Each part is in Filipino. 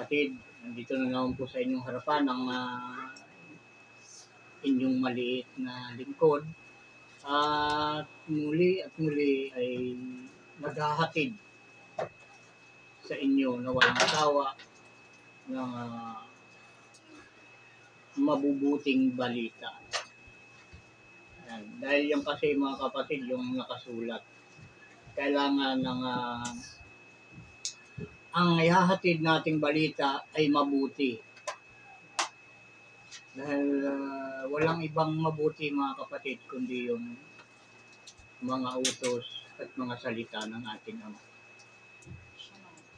kapatid, nandito na naman po sa inyong harapan ang inyong maliit na lingkod. At muli ay naghahatid sa inyo na walang asawa ng mabubuting balita. Yan. Dahil yung kasi mga kapatid, yung nakasulat, kailangan ng ang ihahatid nating balita ay mabuti. Dahil walang ibang mabuti mga kapatid kundi yung mga utos at mga salita ng ating Ama.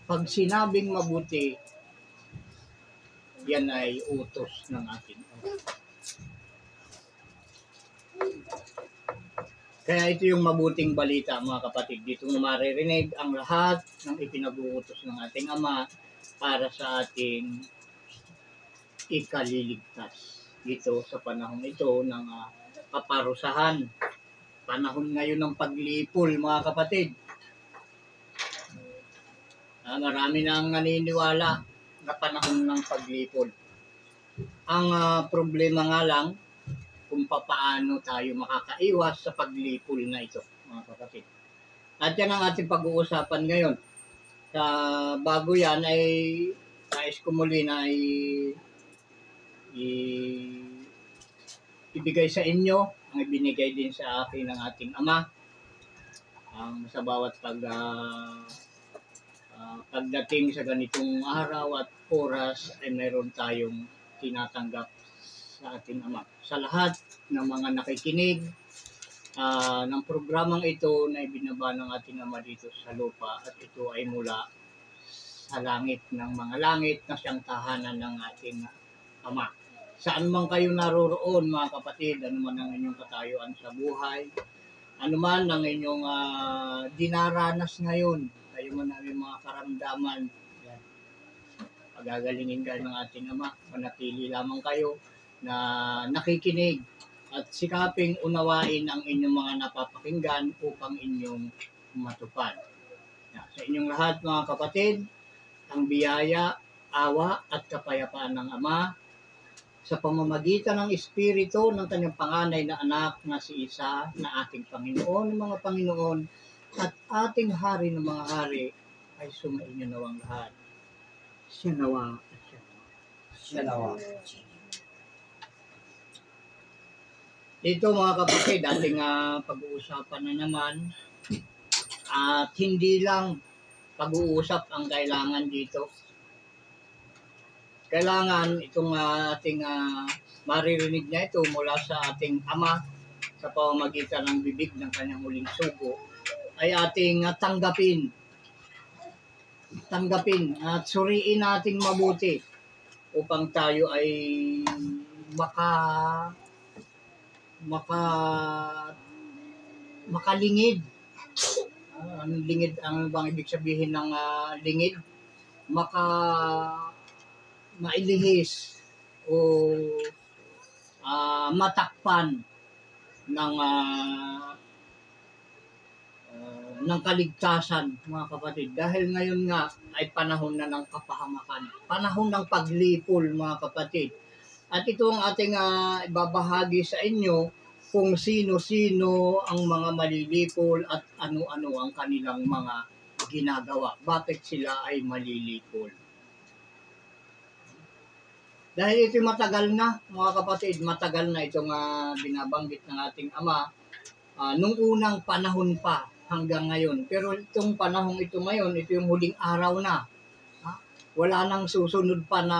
Pag sinabing mabuti, yan ay utos ng ating Ama. Kaya ito yung mabuting balita mga kapatid. Dito mo maririnig ang lahat ng ipinag-uutos ng ating Ama para sa ating ikaliligtas. Dito sa panahon ito ng kaparusahan. Panahon ngayon ng paglipol mga kapatid. Marami nang naniniwala na panahon ng paglipol. Ang problema nga lang kung paano tayo makakaiwas sa paglipol na ito, mga kapatid. At yan ang ating pag-uusapan ngayon. Bago yan ay nais ko muli na ibigay sa inyo ang ibinigay din sa akin ng ating Ama. Sa bawat pagdating sa ganitong araw at oras ay meron tayong tinatanggap sa ating Ama. Sa lahat ng mga nakikinig ng programang ito na ibinaba ng ating Ama dito sa lupa, at ito ay mula sa langit ng mga langit na siyang tahanan ng ating Ama. Saan man kayo naroroon mga kapatid, ano man ang inyong katayuan sa buhay, ano man ang inyong dinaranas ngayon, kayo man namin mga karamdaman, yan. Pagagalingin kayo ng ating Ama, manatili lamang kayo na nakikinig at sikaping unawain ang inyong mga napapakinggan upang inyong matupad. Sa inyong lahat mga kapatid, ang biyaya, awa at kapayapaan ng Ama sa pamamagitan ng Espiritu ng kanyang panganay na anak na si Isa na ating Panginoon ng mga Panginoon at ating Hari ng mga Hari ay sumainyo nawang lahat. Siya nawa at siya nawa. Ito mga kapatid, ating pag-uusapan na naman, at hindi lang pag-uusap ang kailangan dito. Kailangan itong ating maririnig na ito mula sa ating Ama sa pamamagitan ng bibig ng kanyang huling sugo ay ating tanggapin at suriin nating mabuti upang tayo ay makalingid. Ang lingid, ang bang ibig sabihin ng lingid? Mailihis o matakpan ng kaligtasan mga kapatid. Dahil ngayon nga ay panahon na ng kapahamakan, panahon ng paglipol mga kapatid. At ito ang ating ibabahagi sa inyo kung sino-sino ang mga malilipol at ano-ano ang kanilang mga ginagawa. Bakit sila ay malilipol? Dahil ito matagal na, mga kapatid, matagal na itong binabanggit ng ating Ama nung unang panahon pa hanggang ngayon. Pero itong panahon ito ngayon, ito yung huling araw na. Wala nang susunod pa na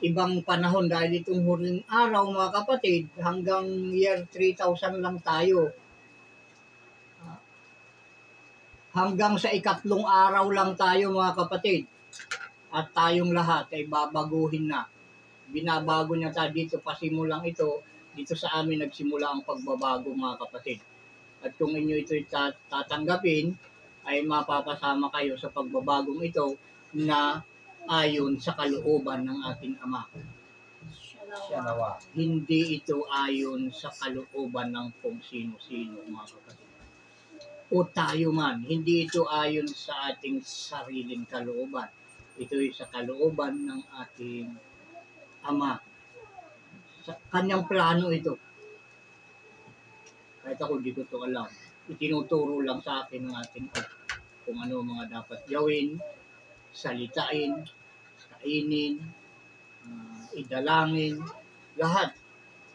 ibang panahon dahil itong huling araw mga kapatid, hanggang year 3000 lang tayo. Hanggang sa ikatlong araw lang tayo mga kapatid. At tayong lahat ay babaguhin na. Binabago niya tayo dito, pasimulang ito, dito sa amin nagsimula ang pagbabago mga kapatid. At kung inyo ito tatanggapin, ay mapapasama kayo sa pagbabagong ito na ayon sa kalooban ng ating Ama. Hindi ito ayon sa kalooban ng kung sino-sino mga kapatid. O tayo man, hindi ito ayon sa ating sariling kalooban. Ito'y sa kalooban ng ating Ama. Sa kanyang plano ito. Kahit ako di ko ito alam. Itinuturo lang sa akin ng ating Ama kung ano mga dapat gawin, salitain, kainin, idalangin, lahat.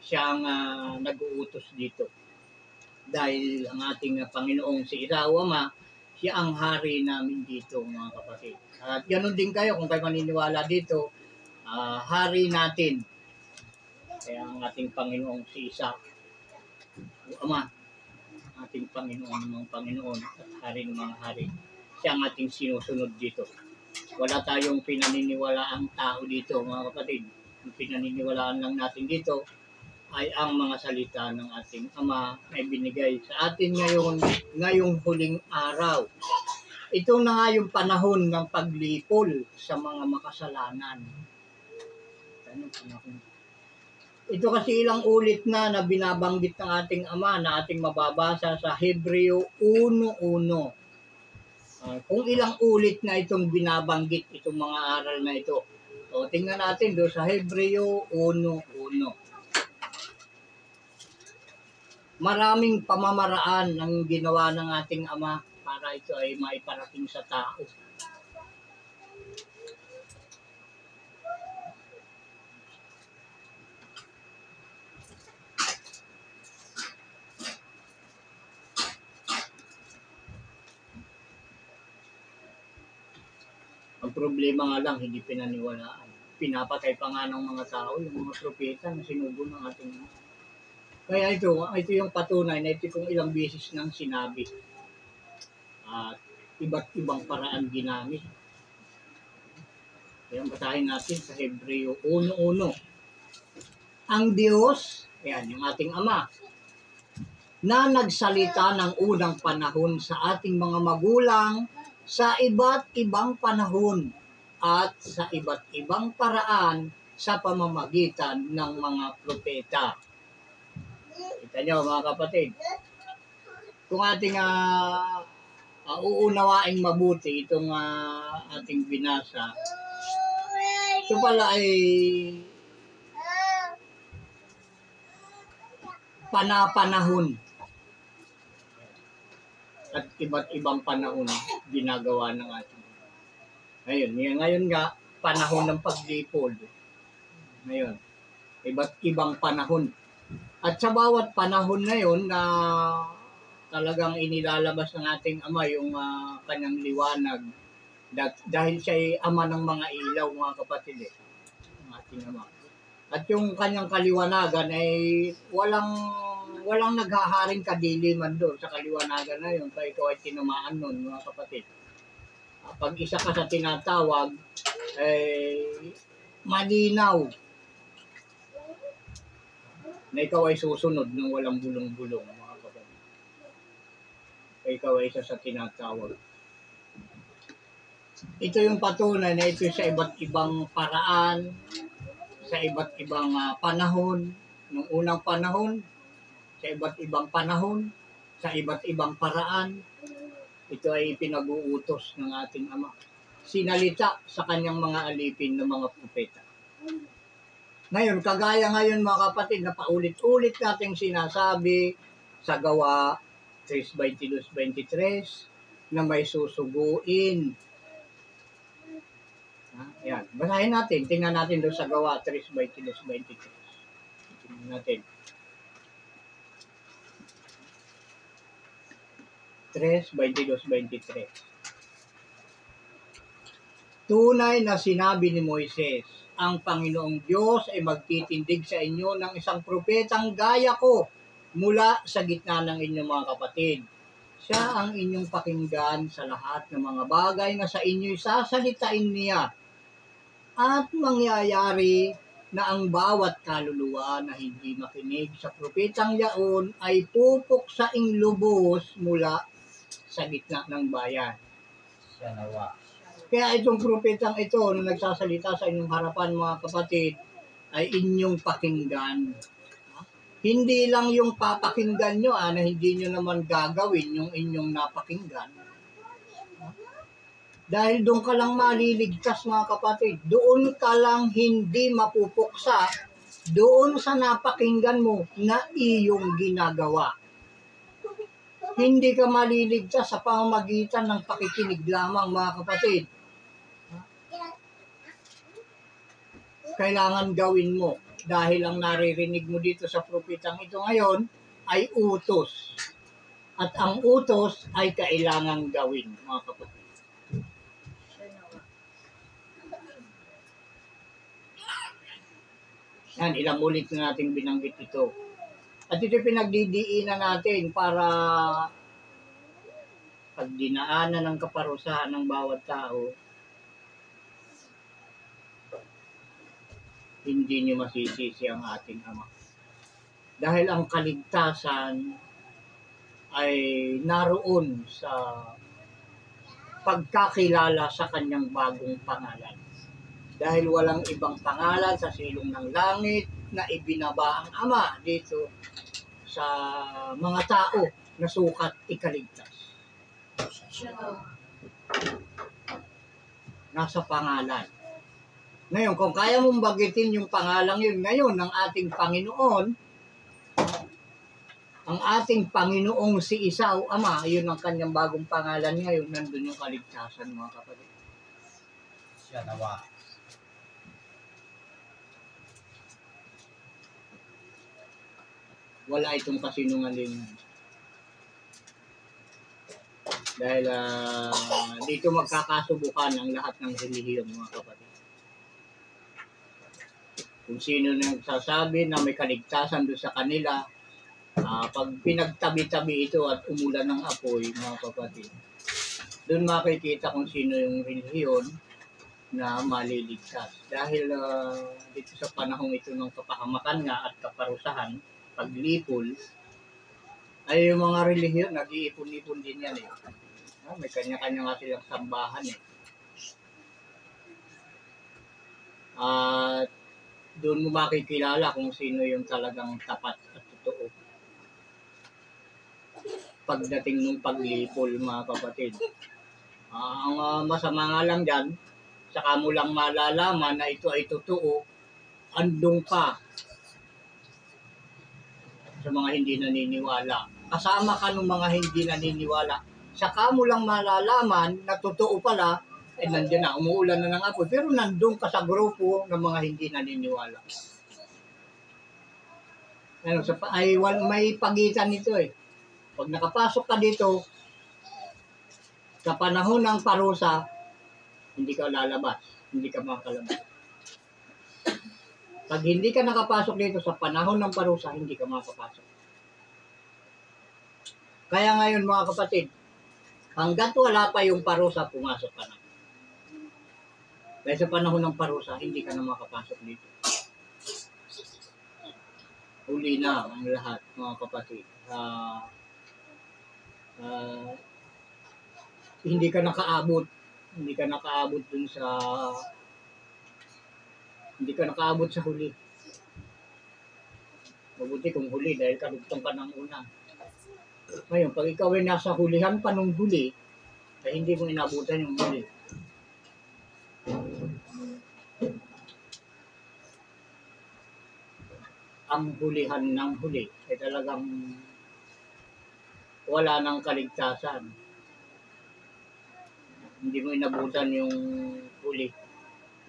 Siya ang nag-uutos dito. Dahil ang ating Panginoong si Isawa Ama, siya ang hari namin dito, mga kapatid. At ganoon din kayo kung kayo maniniwala dito, hari natin. Kaya ang ating Panginoong si Isa, o Ama, ating Panginoon ng mga Panginoon at hari ng mga hari. Siya ang ating sinusunod dito. Wala tayong pinaniniwalaang tao dito, mga kapatid. Ang pinaniniwalaan lang natin dito ay ang mga salita ng ating Ama na binigay sa atin ngayong huling araw. Ito na nga yung panahon ng paglipol sa mga makasalanan. Ito kasi ilang ulit na binabanggit ng ating Ama na ating mababasa sa Hebreo 1:1. Kung ilang ulit na itong binabanggit itong mga aral na ito. O tingnan natin doon sa Hebreo 1:1. Maraming pamamaraan ang ginawa ng ating Ama para ito ay maiparating sa tao. Ang problema nga lang, hindi pinaniwalaan. Pinapatay pa nga ng mga tao, yung mga propeta na sinugo ng ating Ama. Kaya ito yung patunay na ito kung ilang beses nang sinabi. At iba't ibang paraan ginamit. Kaya basahin natin sa Hebreo 1:1. Ang Diyos, yan, yung ating Ama, na nagsalita ng unang panahon sa ating mga magulang sa iba't ibang panahon at sa iba't ibang paraan sa pamamagitan ng mga propeta. Kita nyo mga kapatid, kung ating uunawaing mabuti itong ating binasa, ito pala ay panapanahon at iba't ibang panahon ginagawa ng ating. Ngayon nga, panahon ng paglipol. Ngayon, iba't ibang panahon. At sa bawat panahon na yun na talagang inilalabas ng ating Ama yung kanyang liwanag dahil siya ay Ama ng mga ilaw, mga kapatid ang ating Ama. At yung kanyang kaliwanagan ay walang naghaharing kadiliman doon sa kaliwanagan na yun kaya ikaw ay tinamaan nun, mga kapatid. Pag isa ka sa tinatawag ay malinaw na ikaw ay susunod ng walang bulong-bulong, mga kapatid. Ikaw ay isa sa tinatawag. Ito yung patunay na ito sa iba't ibang paraan, sa iba't ibang panahon, nung unang panahon, sa iba't ibang panahon, sa iba't ibang paraan, ito ay pinag-uutos ng ating Ama. Sinalita sa kanyang mga alipin ng mga propeta. Ngayon, kagaya ngayon mga kapatid, na paulit-ulit nating sinasabi sa Gawa 3:22-23 na may susuguin. Yan. Basahin natin. Tingnan natin doon sa Gawa 3:22-23. Tingnan natin. 3:22-23. Tunay na sinabi ni Moises, ang Panginoong Diyos ay magtitindig sa inyo ng isang propetang gaya ko mula sa gitna ng inyong mga kapatid. Siya ang inyong pakinggan sa lahat ng mga bagay na sa inyo'y sasalitain niya. At mangyayari na ang bawat kaluluwa na hindi makinig sa propetang yaon ay pupuksaing lubos mula sa gitna ng bayan. Siya nawa. Kaya itong propetang ito na nagsasalita sa inyong harapan, mga kapatid, ay inyong pakinggan. Hindi lang yung papakinggan nyo na hindi nyo naman gagawin yung inyong napakinggan. Dahil doon ka lang maliligtas mga kapatid. Doon ka lang hindi mapupuksa doon sa napakinggan mo na iyong ginagawa. Hindi ka maliligtas sa pamamagitan ng pakikinig lamang mga kapatid. Kailangan gawin mo dahil ang naririnig mo dito sa propetang ito ngayon ay utos. At ang utos ay kailangan gawin mga kapatid. Yan, ilang ulit na natin binanggit ito. At ito pinagdidiinan natin para pagdinaanan ng kaparusahan ng bawat tao, hindi niyo masisisi ang ating Ama. Dahil ang kaligtasan ay naroon sa pagkakilala sa kanyang bagong pangalan. Dahil walang ibang pangalan sa silong ng langit na ibinaba ang Ama dito sa mga tao na sukat ikaligtas. Nasa pangalan. Ngayon, kung kaya mong bagitin yung pangalang yun ngayon ng ating Panginoon, ang ating Panginoong si Isaw, Ama, yun ang kanyang bagong pangalan ngayon, nandun yung kaligtasan mga kapatid. Siya nawa. Wala itong kasinungalingan. Dahil dito magkakasubukan ang lahat ng relihiyon mga kapatid. Kung sino nagsasabi na may kaligtasan doon sa kanila, pag pinagtabi-tabi ito at umulan ng apoy mga kapatid, doon makikita kung sino yung relihiyon na maliligtas. Dahil dito sa panahong ito ng kapahamakan nga at kaparusahan, paglipol, ay yung mga relihiyon, nag-iipon-ipon din yan eh. May kanya-kanya nga silang sambahan eh. At doon mo makikilala kung sino yung talagang tapat at totoo. Pagdating ng paglipol mga kapatid. Ang masama nga lang dyan, saka mo lang malalaman na ito ay totoo, andong pa sa mga hindi naniniwala. Kasama ka ng mga hindi naniniwala. Saka mo lang malalaman na totoo pala, nandiyan na, umuulan na ng apoy. Pero nandun ka sa grupo ng mga hindi naniniwala. May pagitan nito eh. Pag nakapasok ka dito, sa panahon ng parusa, hindi ka lalabas. Hindi ka makalabas. Pag hindi ka nakapasok dito sa panahon ng parusa, hindi ka makapasok. Kaya ngayon mga kapatid, hanggat wala pa yung parusa, pumasok ka na. Dahil sa panahon ng parusa, hindi ka na makapasok dito. Huli na ang lahat mga kapatid. Hindi ka nakaabot. Hindi ka nakaabot dun sa... Hindi ka nakaabot sa huli. Mabuti kung huli dahil kadugtong ka ng una. Ngayon, pag ikaw ay nasa hulihan pa nung huli, ay hindi mo inabutan yung huli. Ang hulihan ng huli ay talagang wala ng kaligtasan. Hindi mo inabutan yung huli.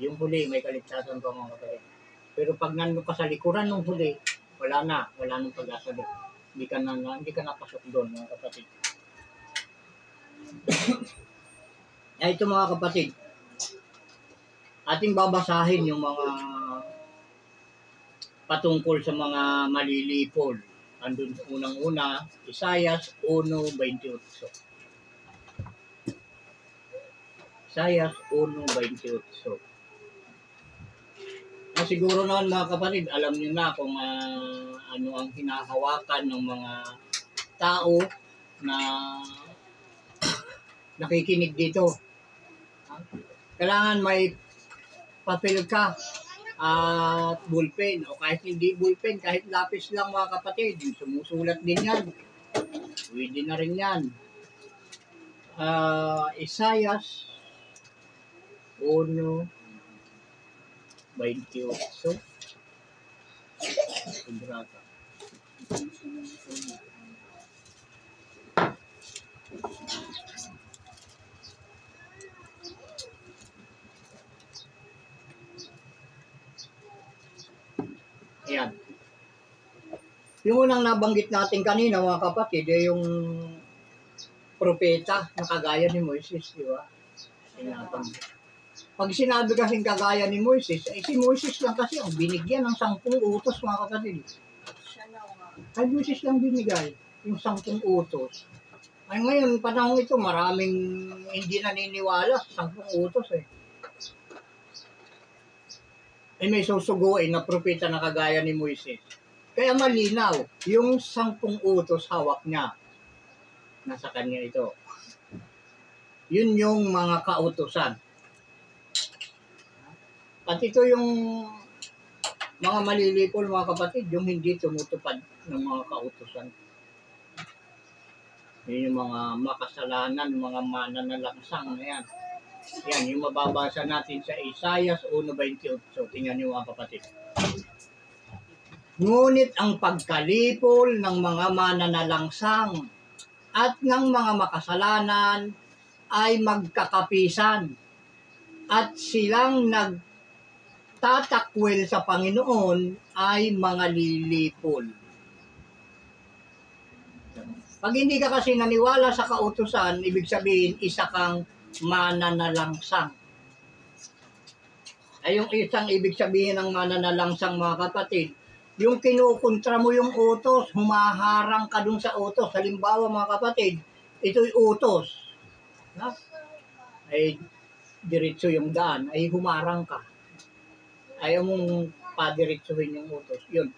Yung huli, may kaligtasan pa mga kapatid. Pero pag nandun ka sa likuran ng huli, wala nang pag-asa doon. Hindi ka napasok doon mga kapatid. Ito mga kapatid, ating babasahin yung mga patungkol sa mga malilipol. Andun sa unang-una, Isaias 1:28. Isaias 1:28. Siguro naman mga kapatid, alam niyo na kung ano ang hinahawakan ng mga tao na nakikinig dito. Kailangan may papel ka at ballpen o kahit hindi ballpen, kahit lapis lang mga kapatid, yung sumusulat din yan. Pwede na rin yan. Isaias 1, 28. Kontrata. Ayan. Yung unang nabanggit natin kanina, mga kapatid, yung propeta na kagaya ni Moises, di ba? Pag sinabi kasing kagaya ni Moises, si Moises lang kasi ang binigyan ng 10 utos, mga kapatid. Kay Moises lang binigay yung 10 utos. Ay ngayon, panahon ito, maraming hindi naniniwala sa 10 utos eh. May susuguin na propeta na kagaya ni Moises. Kaya malinaw, yung 10 utos hawak niya. Nasa kanya ito. Yun yung mga kautusan. At ito yung mga malilipol, mga kapatid, yung hindi tumutupad ng mga kautusan. Yun yung mga makasalanan, mga mananalangsang na yan. Yan, yung mababasa natin sa Isaiah 1:28. Tingnan niyo, mga kapatid. Ngunit ang pagkalipol ng mga mananalangsang at ng mga makasalanan ay magkakapisan at silang nagtatakwil sa Panginoon ay mga lilipol. Pag hindi ka kasi naniwala sa kautusan, ibig sabihin isa kang mananalangsang. Ay yung isang ibig sabihin ng mananalangsang, mga kapatid, yung kinukontra mo yung utos, humaharang ka dun sa utos. Halimbawa, mga kapatid, ito'y utos. Ha? Ay diretso yung daan, ay humarang ka. Ayaw mong padiretsuhin yung utos. Yun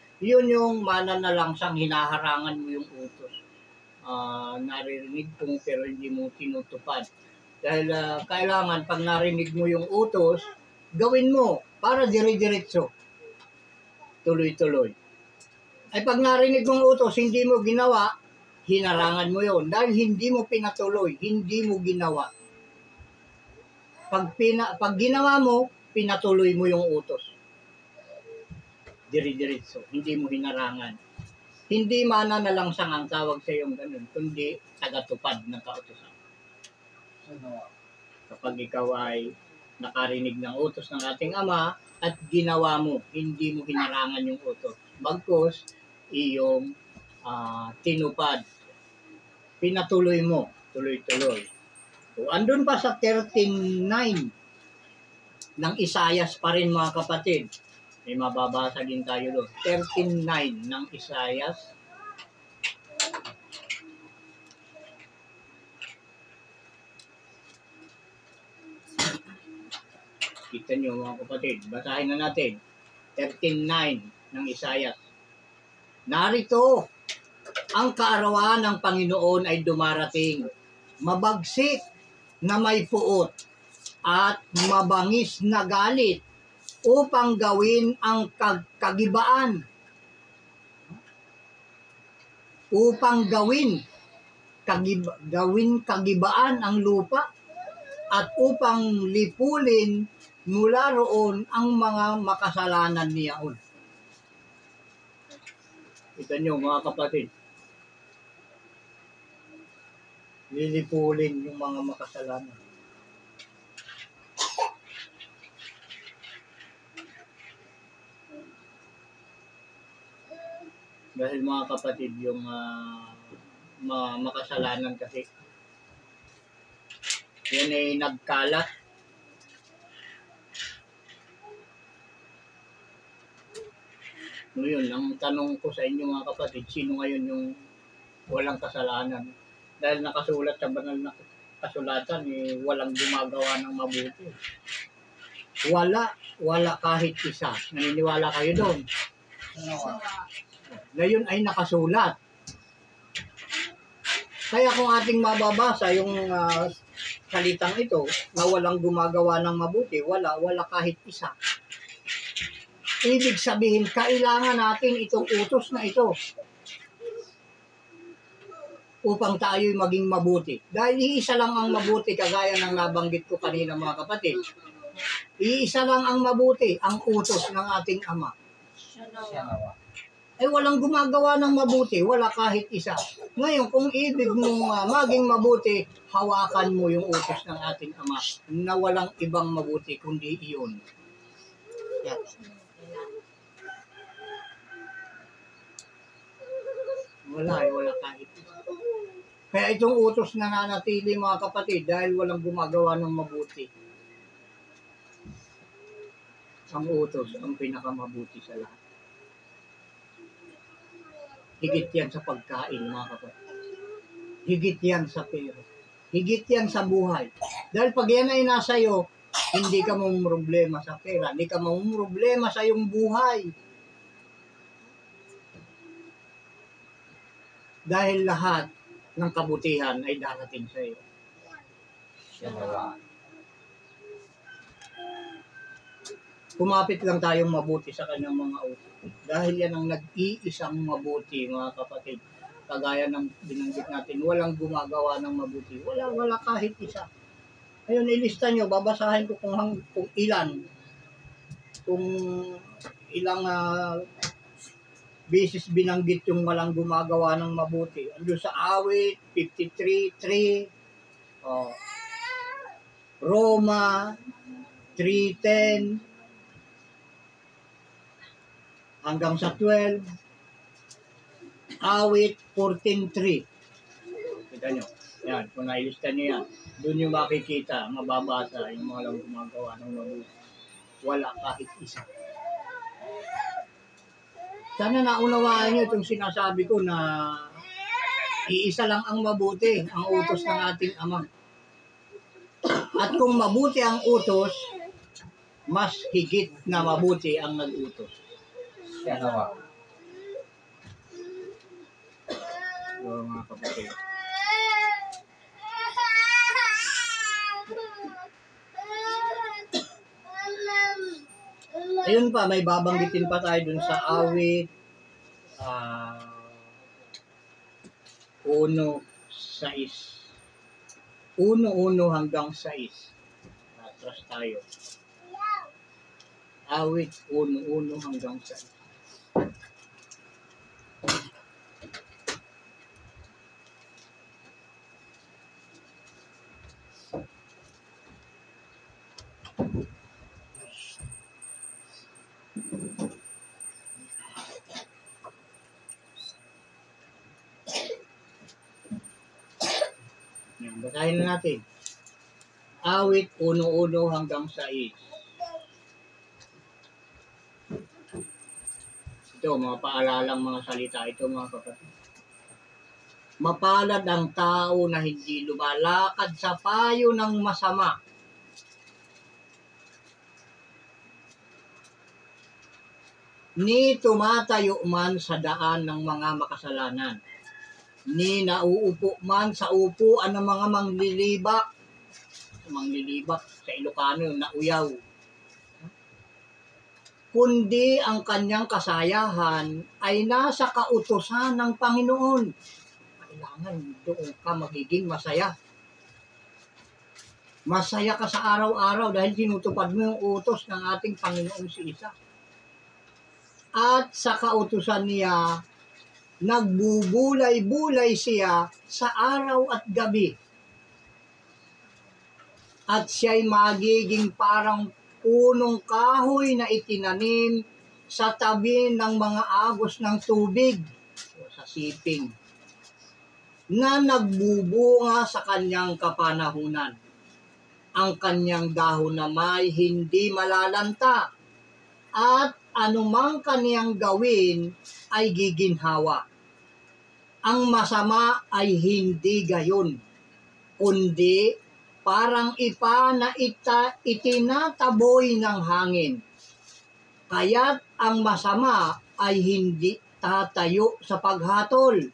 yung mananalangsang, hinaharangan mo yung utos. Naririnig mo pero hindi mo tinutupad. Dahil kailangan pag narinig mo yung utos, gawin mo para dire-diretso. Tuloy-tuloy. Ay pag narinig mong utos, hindi mo ginawa, hinarangan mo yon dahil hindi mo pinatuloy, hindi mo ginawa. Pag ginawa mo, pinatuloy mo yung utos. Dire-diretso, hindi mo hinarangan. Hindi mananalangsang ang tawag sa iyong ganun, kundi tagatupad ng kautusan. Kapag ikaw ay nakarinig ng utos ng ating Ama at ginawa mo, hindi mo hinarangan yung utos. Bagkus, iyong tinupad. Pinatuloy mo, tuloy-tuloy. So, andun pa sa 13:9 ng Isaiah pa rin, mga kapatid. May mababasa din tayo doon. 13:9 ng Isaiah. Kita nyo, mga kapatid. Basahin na natin. 13:9 ng Isaiah. Narito, ang kaarawan ng Panginoon ay dumarating. Mabagsik na may puot at mabangis na galit upang gawin ang kagibaan. Upang gawin kagibaan ang lupa at upang lipulin mula roon ang mga makasalanan niyaon. Ito nyo, mga kapatid. Lilipulin yung mga makasalanan. Dahil, mga kapatid, yung mga makasalanan kasi yan ay nagkalat. Ngayon, ang tanong ko sa inyo, mga kapatid, sino ngayon yung walang kasalanan? Dahil nakasulat sa banal na kasulatan, walang gumagawa ng mabuti. Wala kahit isa. Naniniwala kayo doon? Ngayon ay nakasulat. Kaya kung ating mababasa yung salitang ito, na walang gumagawa ng mabuti, wala kahit isa. Ibig sabihin, kailangan natin itong utos na ito upang tayo'y maging mabuti. Dahil iisa lang ang mabuti, kagaya ng nabanggit ko kanina, mga kapatid. Iisa lang ang mabuti, ang utos ng ating Ama. Siya nawa. Ay walang gumagawa ng mabuti, wala kahit isa. Ngayon, kung ibig mong maging mabuti, hawakan mo yung utos ng ating Ama na walang ibang mabuti kundi iyon. Yan. Wala kahit isa. Kaya itong utos nananatili mga kapatid dahil walang gumagawa ng mabuti. Ang utos ang pinakamabuti sa lahat. Higit yan sa pagkain mga kapatid. Higit yan sa pera. Higit yan sa buhay. Dahil pag yan ay nasa iyo, hindi ka problema sa pera. Hindi ka problema sa iyong buhay. Dahil lahat ng kabutihan ay darating sa iyo. Siya nawa. Kumapit lang tayong mabuti sa kanyang mga utos. Dahil yan ang nag-iisang mabuti, mga kapatid. Kagaya ng binanggit natin, walang gumagawa ng mabuti. Wala kahit isa. Ayun, ilista nyo, babasahin ko kung ilan. Kung ilang beses binanggit yung walang gumagawa ng mabuti. Ando sa Awit, 53:3, Roma, 3:10, hanggang sa 12, Awit 14:3. Kita nyo. Yan, kung nailista nyo yan, doon nyo makikita, mababasa yung mga lang gumagawa ng mabuti. Wala kahit isa. Sana naunawaan nyo itong sinasabi ko na iisa lang ang mabuti, ang utos ng ating Ama. At kung mabuti ang utos, mas higit na mabuti ang nag-utos. Siya nawa. So, mga kapatid. Ayun pa, may babanggitin pa tayo dun sa Awit 1:6. 1:1 hanggang 6. Atras tayo. Awit 1:1 hanggang 6. Yan, basahin na natin. Awit 1:1 hanggang 6. Ito, mga paalalang mga salita. Ito, mga kapatid. Mapalad ang tao na hindi lumalakad sa payo ng masama. Ni tumatayo man sa daan ng mga makasalanan. Ni nauupo man sa upuan ng mga manglilibak. Manglilibak sa Ilocano, nauyaw. Kundi ang kanyang kasayahan ay nasa kautusan ng Panginoon. Kailangan doon ka magiging masaya. Masaya ka sa araw-araw dahil tinutupad mo yung utos ng ating Panginoong si Isa. At sa kautusan niya, nagbubulay-bulay siya sa araw at gabi. At siya'y magiging parang punong kahoy na itinanim sa tabi ng mga agos ng tubig o sa siping na nagbubunga sa kanyang kapanahunan. Ang kanyang dahon na may hindi malalanta at anumang kaniyang gawin ay giginhawa. Ang masama ay hindi gayon, kundi parang ipa na itinataboy ng hangin. Kaya't ang masama ay hindi tatayo sa paghatol,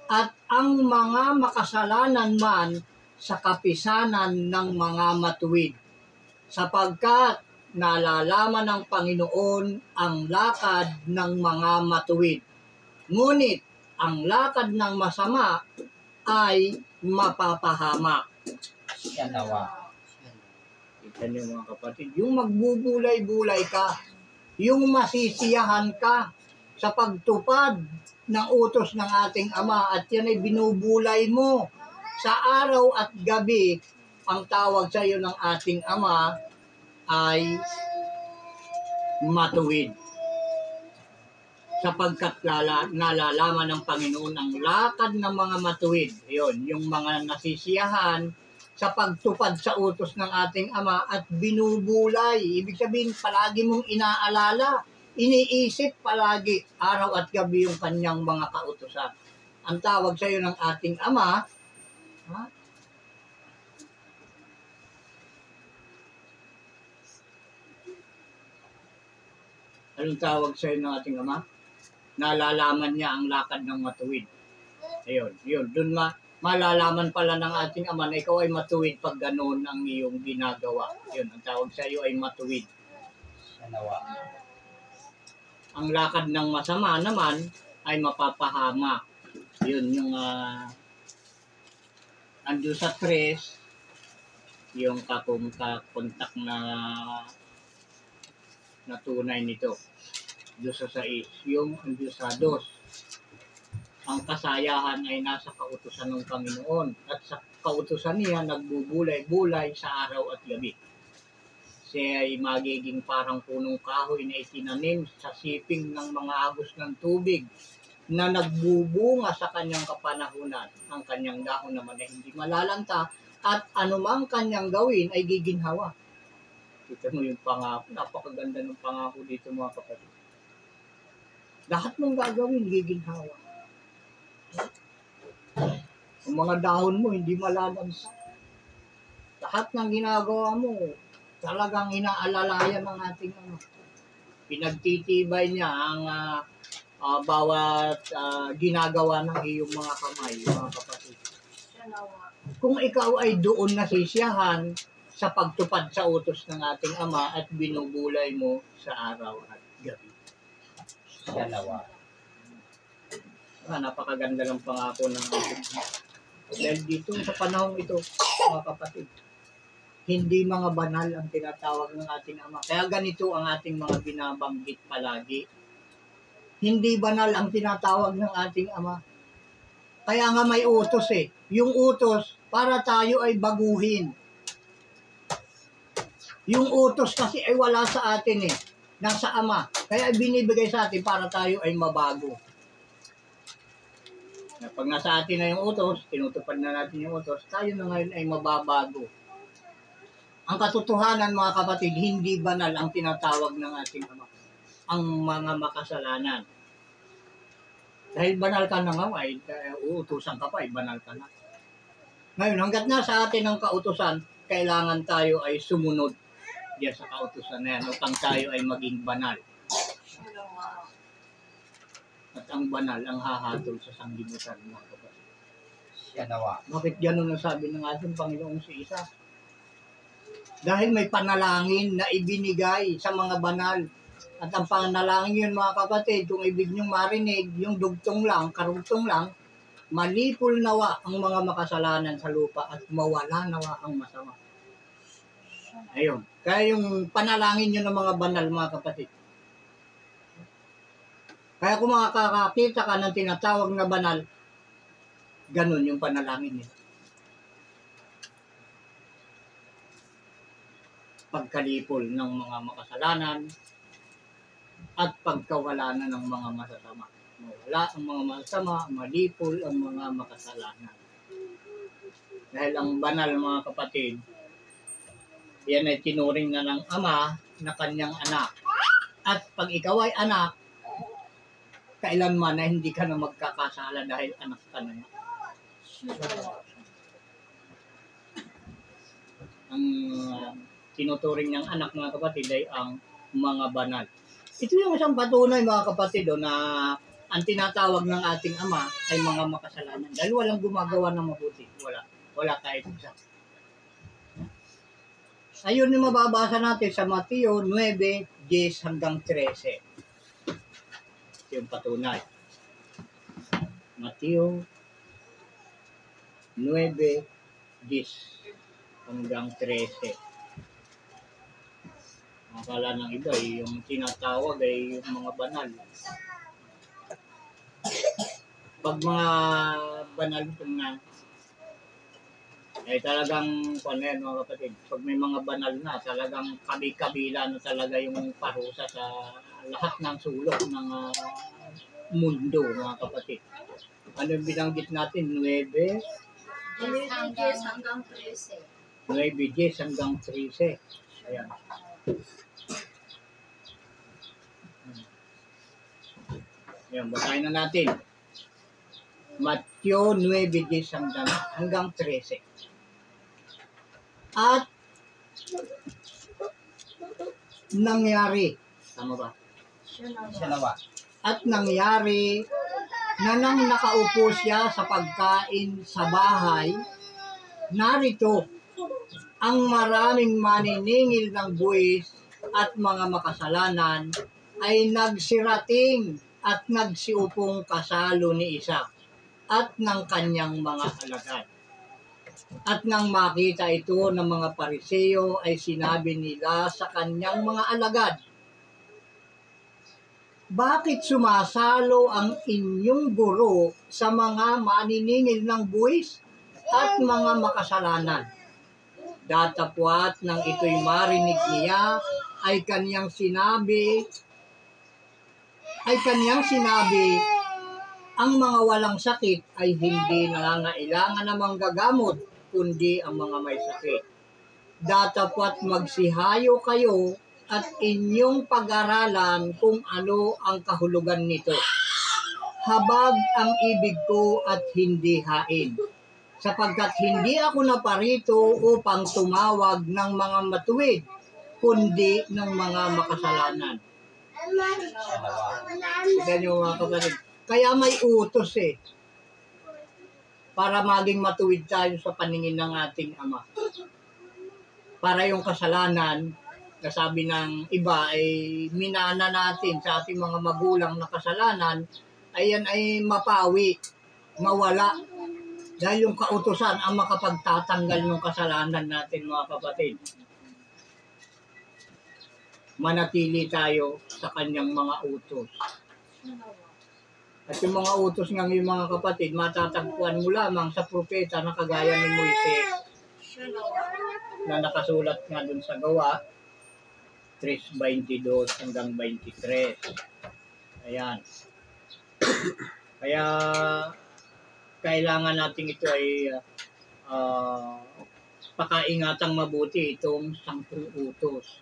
at ang mga makasalanan man sa kapisanan ng mga matuwid. Sapagkat nalalaman ng Panginoon ang lakad ng mga matuwid. Ngunit ang lakad ng masama ay mapapahamak. Siya nawa. Yan yung mga kapatid. Yung magbubulay-bulay ka, yung masisiyahan ka sa pagtupad ng utos ng ating Ama at yan ay binubulay mo sa araw at gabi. Ang tawag sa iyo ng ating Ama ay matuwid. Sapagkat nalalaman ng Panginoon ang lakad ng mga matuwid. Yun, yung mga nasisiyahan sa pagtupad sa utos ng ating Ama at binubulay. Ibig sabihin, palagi mong inaalala, iniisip palagi, araw at gabi yung kanyang mga kautusan. Ang tawag sa iyo ng ating Ama, ha? Anong tawag sa iyo ng ating Ama? Nalalaman niya ang lakad ng matuwid. Ayun, yun. Doon malalaman pala ng ating Ama na ikaw ay matuwid pag ganoon ang iyong ginagawa. Yun, ang tawag sa iyo ay matuwid. Siya nawa. Ang lakad ng masama naman ay mapapahama. Yun yung ando sa 3, yung kakontak na tunay nito. Doon sa 6, yung ando sa 2. Ang kasayahan ay nasa kautusan ng Panginoon at sa kautusan niya nagbubulay-bulay sa araw at gabi. Siya ay magiging parang punong kahoy na itinanim sa siping ng mga agos ng tubig na nagbubunga sa kanyang kapanahunan. Ang kanyang dahon naman ay hindi malalanta at anumang kanyang gawin ay giginhawa. Kita mo yung pangako. Napakaganda ng pangako dito mga kapatid. Lahat mong gagawin, giginhawa. Ang mga dahon mo, hindi malalansa. Lahat ng ginagawa mo, talagang inaalalayan ng ating Ama. Pinagtitibay niya ang bawat ginagawa ng iyong mga kamay, mga kapatid. Kung ikaw ay doon nasisiyahan sa pagtupad sa utos ng ating Ama at binubulay mo sa araw at gabi. Siya nawa. Napakaganda ng pangako ng ating Ama. Dahil dito sa panahong ito, mga kapatid, hindi mga banal ang tinatawag ng ating Ama. Kaya ganito ang ating mga binabanggit palagi. Hindi banal ang tinatawag ng ating Ama. Kaya nga may utos eh. Yung utos, para tayo ay baguhin. Yung utos kasi ay wala sa atin eh. Nasa Ama. Kaya binibigay sa atin para tayo ay mabago. Pag nasa atin na yung utos, tinutupad na natin yung utos, tayo na ngayon ay mababago. Ang katotohanan mga kapatid, hindi banal ang tinatawag ng ating Ama. Ang mga makasalanan. Dahil banal ka na nga, ay uutusan ka pa, ay banal ka na. Ngayon, hanggat nasa atin ang kautusan, kailangan tayo ay sumunod diyan sa kautusan na yan upang tayo ay maging banal. At ang banal ang hahatol sa sanglibutan mga kapatid. Siya nawa. Bakit gano'n ang sabi ng ating Panginoong si Isa? Dahil may panalangin na ibinigay sa mga banal. At ang panalangin yun mga kapatid, kung ibig niyong marinig, yung dugtong lang, karugtong lang, malipol nawa ang mga makasalanan sa lupa at mawala nawa ang masama. Ayun. Kaya yung panalangin nyo ng mga banal mga kapatid. Kaya kung makakakita ka ng tinatawag na banal, ganun yung panalangin nila. Pagkalipol ng mga makasalanan at pagkawala na ng mga masasama. Mawala ang mga masasama, malipol ang mga makasalanan. Dahil ang banal mga kapatid, yan ay tinuring na ng Ama na kanyang anak. At pag ikaw ay anak, kailanman na hindi ka na magkakasala dahil anak ka na niya. Ang tinuturing ng anak mga kapatid ay ang mga banal. Ito yung isang patunay mga kapatid na ang tinatawag ng ating Ama ay mga makasalanan. Dahil walang gumagawa ng mabuti. Wala kahit isa. Ayun yung mababasa natin sa Mateo 9:10 hanggang 13. Yung patunay. Mateo 9:10 hanggang 13. Akala ng iba yung tinatawag ay yung mga banal. Pag mga banal itong na, ay talagang, ano yan mga kapatid, pag may mga banal na, talagang kabi-kabila na talaga yung parusa sa lahat ng sulok ng mundo mga kapatid. Ano yung binanggit natin? 9 hanggang 13. 9 hanggang 13. Ayan. Ayan, basahin na natin. Matthew 9 hanggang 13. At nangyari, tama ba? Siya nawa. At nangyari na nang nakaupo siya sa pagkain sa bahay, narito ang maraming maniningil ng buwis at mga makasalanan ay nagsirating at nagsiupong kasalo ni isa at ng kanyang mga alagad. At nang makita ito ng mga Pariseo ay sinabi nila sa kanyang mga alagad, bakit sumasalo ang inyong guro sa mga maniningil ng buwis at mga makasalanan? Datapwat nang ito'y marinig niya ay kanyang sinabi, ang mga walang sakit ay hindi nangangailangan ng manggagamot, kundi ang mga may sakit. Datapwat magsihayo kayo at inyong pag-aralan kung ano ang kahulugan nito. Habag ang ibig ko at hindi hain, sapagkat hindi ako naparito upang tumawag ng mga matuwid, kundi ng mga makasalanan. Siya nawa. Ganyan mga kapatid. Kaya may utos para maging matuwid tayo sa paningin ng ating Ama. Para yung kasalanan, kasabi ng iba ay minana natin sa ating mga magulang na kasalanan, ayan ay mapawi, mawala. Dahil yung kautusan ang makapagtatanggal ng kasalanan natin mga kapatid. Manatili tayo sa kanyang mga utos. At yung mga utos ng yung mga kapatid, matatagpuan mo lamang sa propeta na kagaya ni Moises na nakasulat nga dun sa Gawa 3:22 hanggang 23. Ayan. Kaya kailangan natin ito ay pakaingatang mabuti itong 10 utos.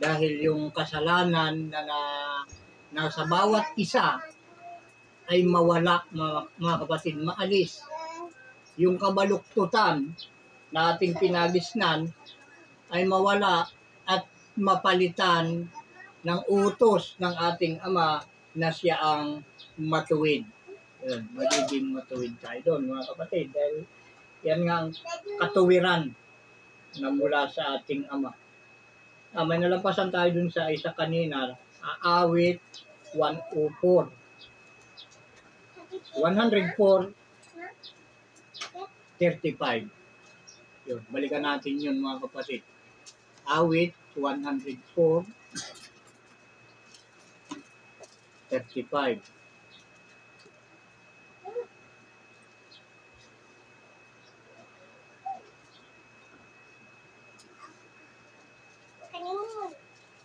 Dahil yung kasalanan na nasa bawat isa ay mawala, mga kapatid, maalis. Yung kabaluktutan na ating pinagisnan ay mawala at mapalitan ng utos ng ating Ama na siya ang matuwid. Yun, magiging matuwid tayo doon mga kapatid. Dahil yan nga ang katuwiran na mula sa ating Ama. May nalampasan tayo dun sa isa kanina, Awit 104. 104:35. Yun, balikan natin yun mga kapatid. Awit 104:35.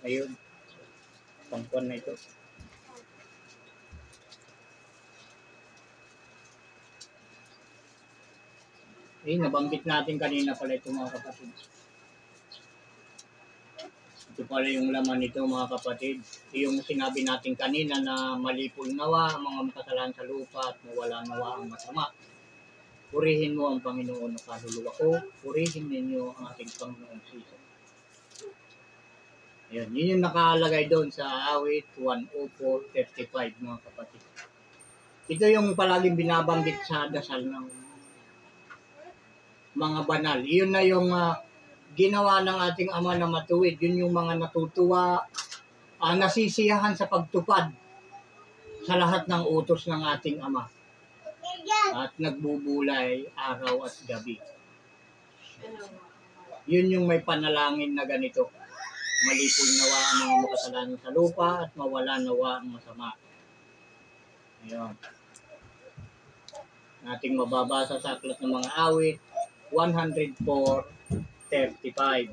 Ayun. Pangkuan na ito. Nabanggit natin kanina pala ito mga kapatid. Ito pala yung laman nito mga kapatid. Yung sinabi natin kanina na malipol nawa ang mga makasalanan sa lupa at mawala nawa ang masama. Purihin mo ang Panginoon na kaluluwa ko. Purihin ninyo ang ating Panginoon Jesus. Ayan, yun yung nakalagay doon sa Awit 104:35 mga kapatid. Ito yung palaging binabanggit sa dasal ng mga banal. Yun na yung ginawa ng ating Ama na matuwid. Yun yung mga natutuwa, nasisiyahan sa pagtupad sa lahat ng utos ng ating Ama. At nagbubulay araw at gabi. Yun yung may panalangin na ganito. Malipol nawa ang mga makasalanan sa lupa at mawala nawa ang masama. Ayun. Nating mababasa sa Aklat ng Mga Awit 104:35.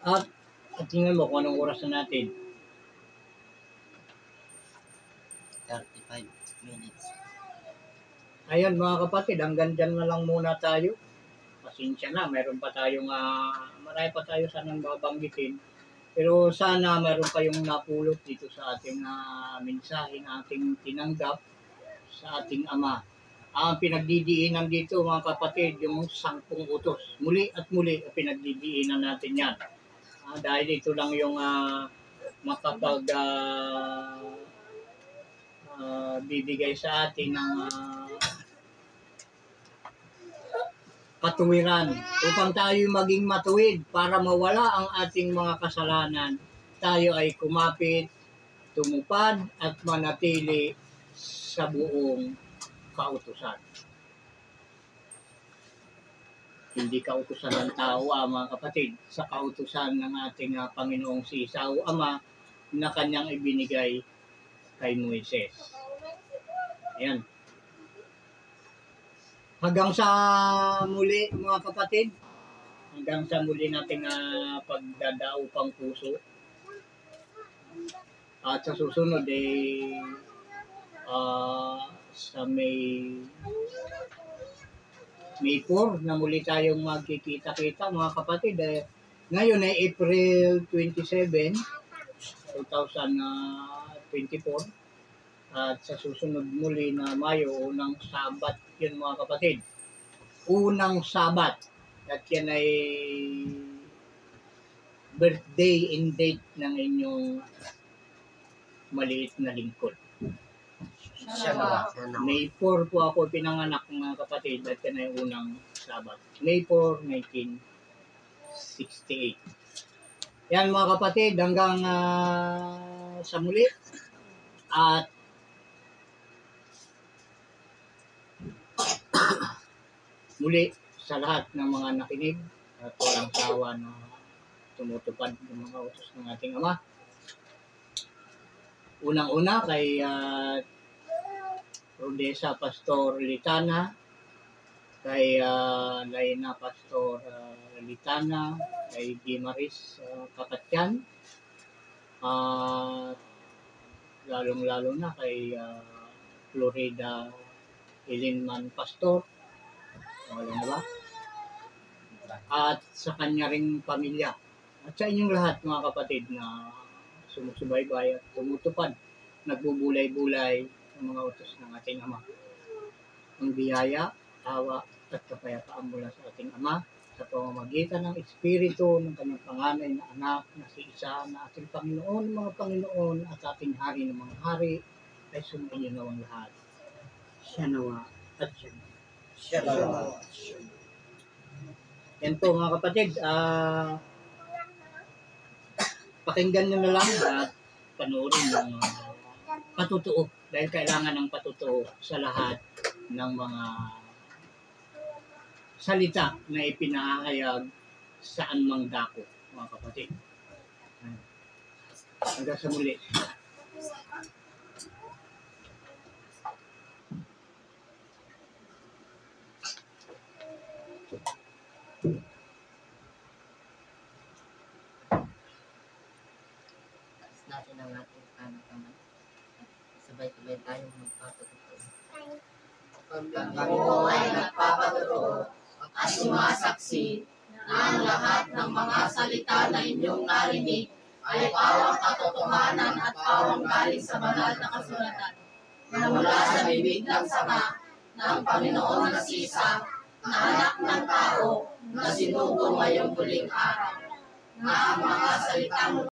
At tingnan mo kung anong oras na natin. 35 minutes. Ayan mga kapatid, hanggang dyan na lang muna tayo. Pasensya na, meron pa tayong, marami pa tayo sanang babanggitin. Pero sana meron kayong napulot dito sa ating mensahe na ating tinanggap sa ating Ama. Ang pinagdidiinan dito mga kapatid, yung 10 utos. Muli at muli pinagdidiinan natin yan. Dahil ito lang yung makapag bibigay sa atin ng katuwiran upang tayo maging matuwid para mawala ang ating mga kasalanan. Tayo ay kumapit, tumupad at manatili sa buong kautusan. Hindi kautusan ng tao, mga kapatid, sa kautusan ng ating Panginoong si Isao Ama na kanyang ibinigay kay Moises. Ayan. Hanggang sa muli mga kapatid, hanggang sa muli nating pagdadaupang puso. At sa susunod sa May 4 na muli tayong magkikita-kita mga kapatid. Ngayon ay April 27, 2024. At sa susunod muli na Mayo, unang Sabat yun mga kapatid. Unang Sabat. At yan ay birthday and date ng inyong maliit na lingkod. May 4 po ako pinanganak mga kapatid at yan ay unang Sabat. May 4, 1968. Yan mga kapatid, hanggang sa muli. At muli sa lahat ng mga nakinig at walang sawa na tumutupad ng mga utos ng ating Ama. Unang-una kay Rodessa Pastor Litana, kay Laina Pastor Litana, kay Gimaris Kakatyan, lalong-lalo na kay Florida Ilinman Pastor, wala na ba? At sa kanya ring pamilya. At sa inyong lahat mga kapatid na sumusubaybay at tumutupad, nagbubulay-bulay ng mga utos ng ating Ama. Ang biyaya, tawa at kapayapaan mula sa ating Ama sa pamamagitan ng Espiritu ng kanyang panganay na anak na si Isa na ating Panginoon, mga Panginoon at ating Hari ng mga Hari ay sumainyo nawang lahat. Siya nawa at siya nawa. Yan po mga kapatid, pakinggan nyo na lang at panoorin ng patutuo dahil kailangan ng patutuo sa lahat ng mga salita na ipinahayag saan mang dako mga kapatid. Hanggang sa muli. Natin ang ating panataman. Sabay-sabay tayong magpapatuto. Kami ay nagpapatuto at sumasaksi na ang lahat ng mga salita na inyong narinig ay pawang katotohanan at pawang galing sa banal na kasulatan na mula sa bibig ng Sama ng Panginoon na si Isa na anak ng tao na sinugo ngayong huling araw na ang mga salitang